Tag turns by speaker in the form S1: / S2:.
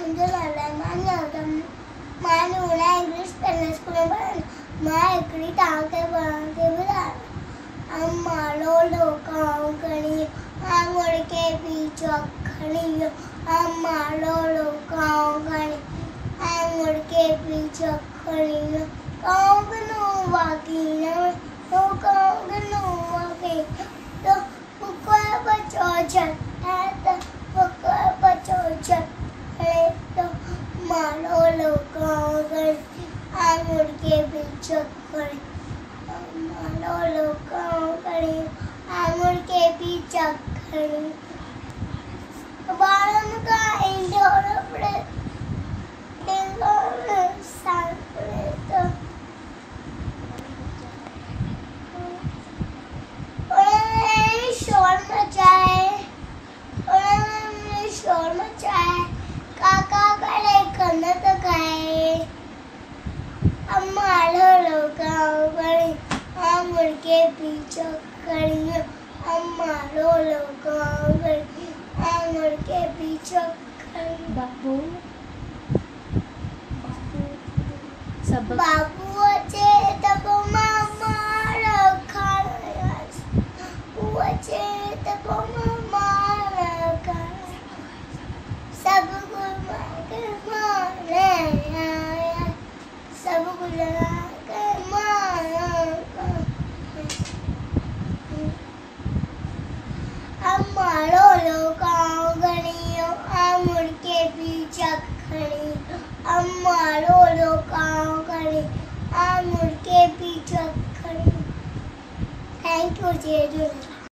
S1: मुझे नहीं आता मैंने उन्हें इंग्लिश पहले स्कूल में पढ़ा मैं इकड़ी टांके बना के बता अम्मा लो काम करी आंगुड़ के पीछे खड़ी अम्मा लो काम करी आंगुड़ के पीछे खड़ी काम करो बाकी ना तो काम करो बाकी तो कोई बच्चों चल तो कोई बच्चों चल तो मारो लो काम करी आंगुड़ के पीछे खड़ी मारो लो काम करी आंगुड़ के पीछे खड़ी बालों का इंडोर पड़े डिंगोर साल पड़े तो उन्होंने शोर मचाए काका करे करना तो खाए अम्मा लो काम करी आंगुड़ के पीछे खड़ी अम्मा लो काम करी आंगुड़ के पीछे खड़ी
S2: बाबू
S1: बाबू अच्छे तब मामा रखा अच्छे तब मामा रखा सबको मारे आया सबको लगा कर मारा अम्मा लो काम करी आंगुड़ के पीछे खड़ी अम्मा लो काम करी आंगुड़ के पीछे खड़ी थैंक यू जेजू।